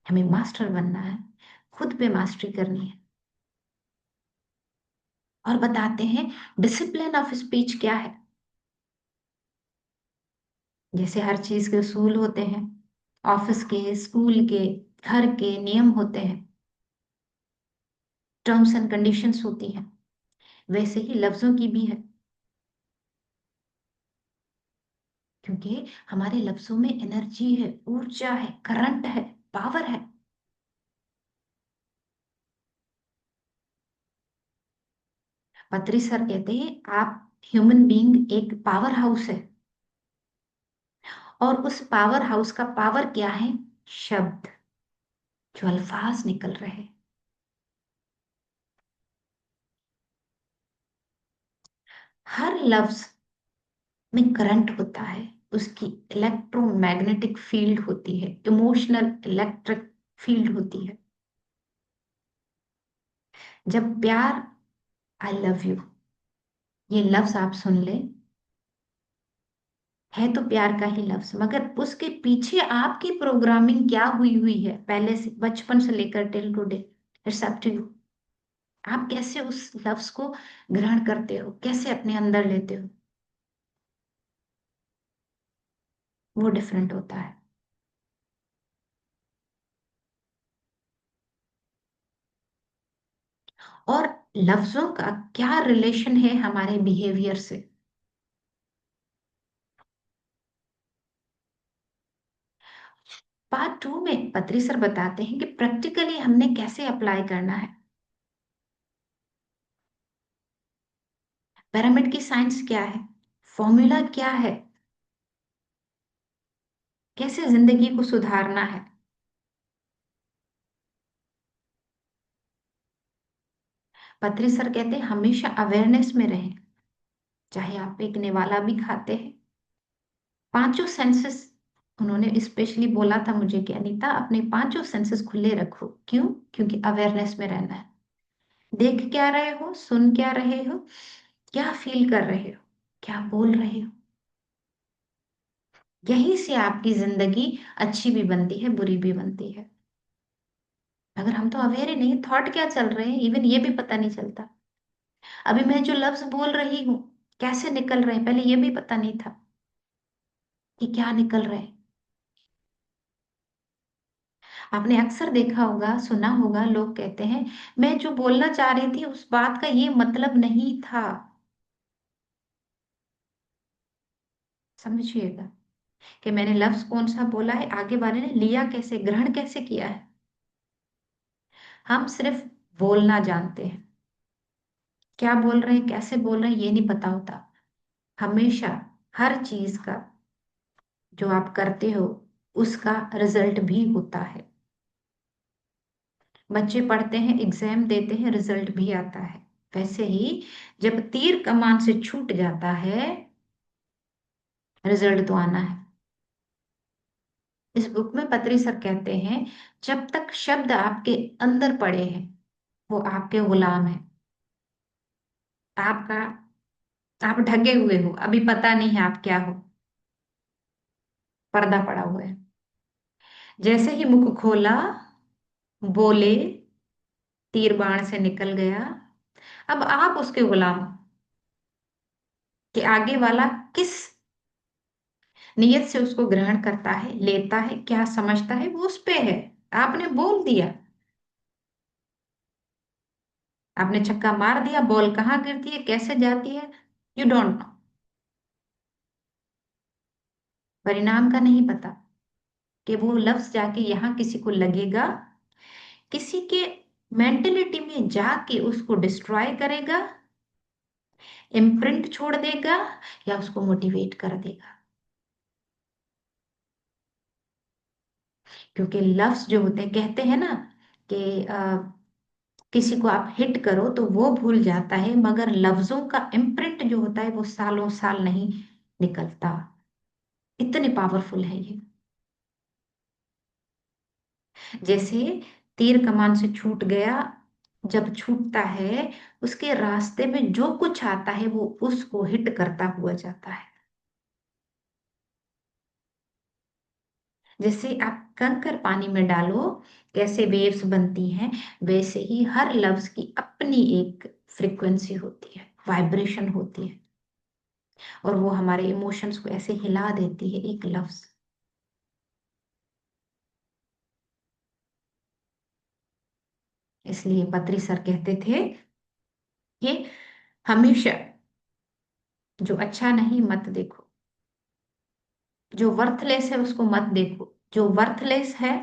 हमें मास्टर बनना है, खुद पे मास्टरी करनी है। और बताते हैं डिसिप्लिन ऑफ स्पीच क्या है। जैसे हर चीज के उसूल होते हैं, ऑफिस के, स्कूल के, घर के नियम होते हैं, टर्म्स एंड कंडीशंस होती हैं, वैसे ही लफ्जों की भी है। क्योंकि हमारे लफ्जों में एनर्जी है, ऊर्जा है, करंट है, पावर है। पत्री सर कहते हैं आप ह्यूमन बीइंग एक पावर हाउस है, और उस पावर हाउस का पावर क्या है, शब्द, जो अल्फाज निकल रहे हैं। हर लफ्ज में करंट होता है, उसकी इलेक्ट्रोमैग्नेटिक फील्ड होती है, इमोशनल इलेक्ट्रिक फील्ड होती है। जब प्यार, आई लव यू, ये लफ्ज आप सुन ले, है तो प्यार का ही लफ्ज, मगर उसके पीछे आपकी प्रोग्रामिंग क्या हुई हुई है पहले से, बचपन से लेकर till today, it's up to you. आप कैसे उस लफ्ज को ग्रहण करते हो, कैसे अपने अंदर लेते हो, वो डिफरेंट होता है। और लफ्जों का क्या रिलेशन है हमारे बिहेवियर से। पार्ट 2 में पत्री सर बताते हैं कि प्रैक्टिकली हमने कैसे अप्लाई करना है। पिरामिड की साइंस क्या है, फॉर्मूला क्या है, कैसे जिंदगी को सुधारना है। पत्री सर कहते हैं हमेशा अवेयरनेस में रहें, चाहे आप एक निवाला भी खाते हैं। पांचों सेंसेस, उन्होंने स्पेशली बोला था मुझे कि अनीता अपने पांचों सेंसेस खुले रखो। क्यों? क्योंकि अवेयरनेस में रहना है। देख क्या रहे हो, सुन क्या रहे हो, क्या फील कर रहे हो, क्या बोल रहे हो। यहीं से आपकी जिंदगी अच्छी भी बनती है, बुरी भी बनती है। अगर हम तो अवेयर ही नहीं, थॉट क्या चल रहे हैं इवन ये भी पता नहीं चलता। अभी मैं जो लफ्ज बोल रही हूँ कैसे निकल रहे हैं, पहले ये भी पता नहीं था कि क्या निकल रहे हैं। आपने अक्सर देखा होगा, सुना होगा, लोग कहते हैं मैं जो बोलना चाह रही थी उस बात का ये मतलब नहीं था। समझिएगा कि मैंने लफ्ज कौन सा बोला है, आगे वाले ने लिया कैसे, ग्रहण कैसे किया है। हम सिर्फ बोलना जानते हैं, क्या बोल रहे हैं, कैसे बोल रहे हैं ये नहीं पता होता। हमेशा हर चीज का जो आप करते हो उसका रिजल्ट भी होता है। बच्चे पढ़ते हैं, एग्जाम देते हैं, रिजल्ट भी आता है। वैसे ही जब तीर कमान से छूट जाता है, रिजल्ट तो आना है। इस बुक में पत्री सर कहते हैं जब तक शब्द आपके अंदर पड़े हैं वो आपके गुलाम है। आपका, आप ढके हुए हो, अभी पता नहीं है आप क्या हो, पर्दा पड़ा हुआ है। जैसे ही मुख खोला, बोले, तीर बाण से निकल गया। अब आप उसके गुलाम हो कि आगे वाला किस नियत से उसको ग्रहण करता है, लेता है, क्या समझता है, वो उस पे है। आपने बोल दिया, आपने छक्का मार दिया, बॉल कहाँ गिरती है, कैसे जाती है, यू डोंट नो। परिणाम का नहीं पता कि वो लफ्ज जाके यहाँ किसी को लगेगा, किसी के मेंटेलिटी में जाके उसको डिस्ट्रॉय करेगा, इम्प्रिंट छोड़ देगा, या उसको मोटिवेट कर देगा। क्योंकि लफ्ज जो होते हैं, कहते हैं ना कि किसी को आप हिट करो तो वो भूल जाता है, मगर लफ्जों का इम्प्रिंट जो होता है वो सालों साल नहीं निकलता। इतने पावरफुल है ये। जैसे तीर कमान से छूट गया, जब छूटता है उसके रास्ते में जो कुछ आता है वो उसको हिट करता हुआ जाता है। जैसे आप कंकर पानी में डालो, कैसे वेव्स बनती हैं, वैसे ही हर लफ्ज की अपनी एक फ्रीक्वेंसी होती है, वाइब्रेशन होती है, और वो हमारे इमोशंस को ऐसे हिला देती है एक लफ्ज। इसलिए पत्री सर कहते थे कि हमेशा जो अच्छा नहीं मत देखो, जो वर्थलेस है उसको मत देखो, जो वर्थलेस है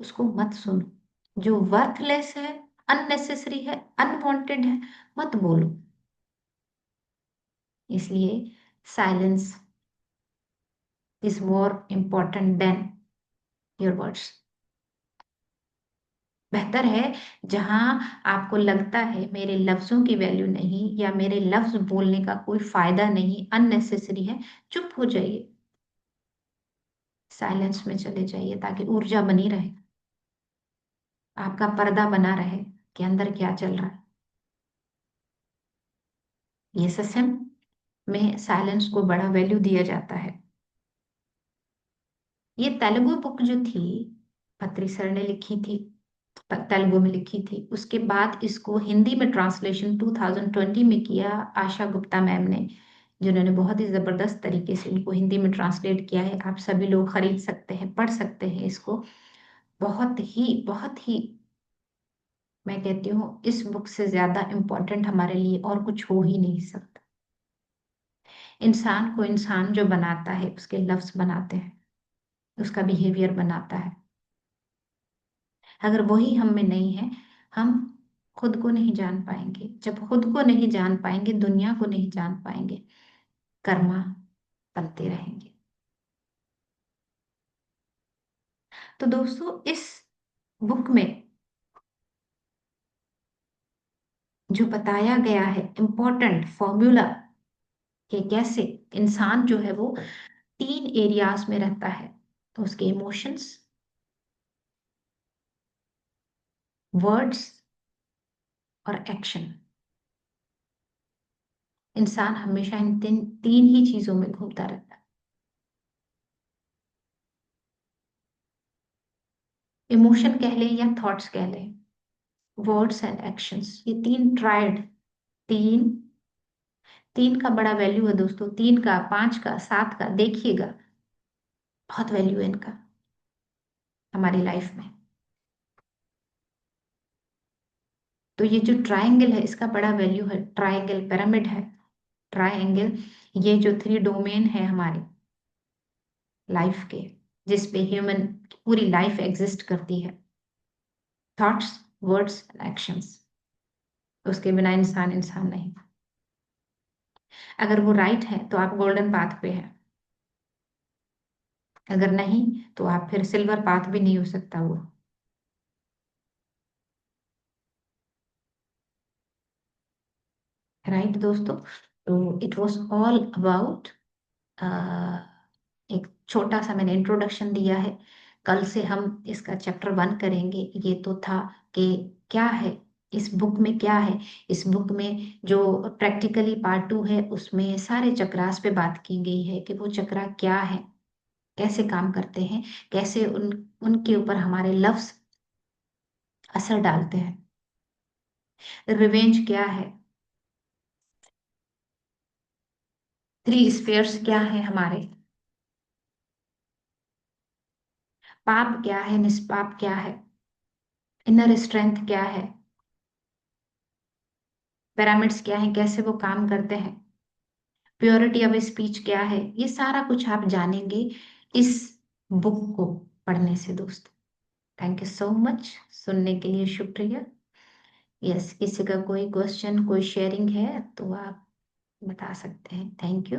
उसको मत सुनो, जो वर्थलेस है, अननेसेसरी है, अनवांटेड है, मत बोलो। इसलिए silence is more important then your words. बेहतर है जहां आपको लगता है मेरे लफ्जों की वैल्यू नहीं, या मेरे लफ्ज बोलने का कोई फायदा नहीं, अननेसेसरी है, चुप हो जाइए, साइलेंस में चले जाइए, ताकि ऊर्जा बनी रहे, आपका पर्दा बना रहे कि अंदर क्या चल रहा है। ये सत्संग में साइलेंस को बड़ा वैल्यू दिया जाता है। ये तेलुगु बुक जो थी, पत्री सर ने लिखी थी, तेलुगु में लिखी थी, उसके बाद इसको हिंदी में ट्रांसलेशन 2020 में किया आशा गुप्ता मैम ने, जिन्होंने बहुत ही जबरदस्त तरीके से इनको हिंदी में ट्रांसलेट किया है। आप सभी लोग खरीद सकते हैं, पढ़ सकते हैं इसको। बहुत ही मैं कहती हूँ इस बुक से ज्यादा इम्पोर्टेंट हमारे लिए और कुछ हो ही नहीं सकता। इंसान को इंसान जो बनाता है उसके लफ्ज बनाते हैं, उसका बिहेवियर बनाता है। अगर वही हम में नहीं है, हम खुद को नहीं जान पाएंगे। जब खुद को नहीं जान पाएंगे, दुनिया को नहीं जान पाएंगे, कर्मा बनते रहेंगे। तो दोस्तों, इस बुक में जो बताया गया है इम्पोर्टेंट फॉर्मूला, कि कैसे इंसान जो है वो 3 एरियाज में रहता है। तो उसके इमोशंस, वर्ड्स और एक्शन। इंसान हमेशा इन तीन ही चीजों में घूमता रहता है। इमोशन कह लें या थॉट्स कह लें, वर्ड्स एंड एक्शंस, ये 3 ट्राइड। तीन तीन का बड़ा वैल्यू है दोस्तों, 3 का, 5 का, 7 का, देखिएगा बहुत वैल्यू है इनका हमारी लाइफ में। तो ये जो ट्रायंगल है इसका बड़ा वैल्यू है। ट्रायंगल पिरामिड है, ट्रायंगल, ये जो 3 डोमेन है हमारे लाइफ के, जिसपे ह्यूमन की पूरी लाइफ एग्जिस्ट करती है, थॉट्स, वर्ड्स एंड एक्शंस। उसके बिना इंसान इंसान नहीं। अगर वो राइट है तो आप गोल्डन पाथ पे हैं, अगर नहीं तो आप फिर सिल्वर पाथ भी नहीं हो सकता वो। राइट दोस्तों। तो इट वॉज ऑल अबाउट, एक छोटा सा मैंने इंट्रोडक्शन दिया है। कल से हम इसका चैप्टर 1 करेंगे। ये तो था कि क्या है इस बुक में, क्या है इस बुक में। जो प्रैक्टिकली पार्ट 2 है उसमें सारे चक्रास पे बात की गई है कि वो चक्रा क्या है, कैसे काम करते हैं, कैसे उनके ऊपर हमारे लफ्ज असर डालते हैं। रिवेंज क्या है, 3 स्फीयर्स क्या है हमारे, पाप क्या है, निष्पाप क्या है, इनर स्ट्रेंथ क्या है, पिरामिड्स क्या है, कैसे वो काम करते हैं, प्योरिटी ऑफ स्पीच क्या है। ये सारा कुछ आप जानेंगे इस बुक को पढ़ने से दोस्त। थैंक यू सो मच, सुनने के लिए शुक्रिया। यस, किसी का कोई क्वेश्चन, कोई शेयरिंग है तो आप बता सकते हैं। Thank you.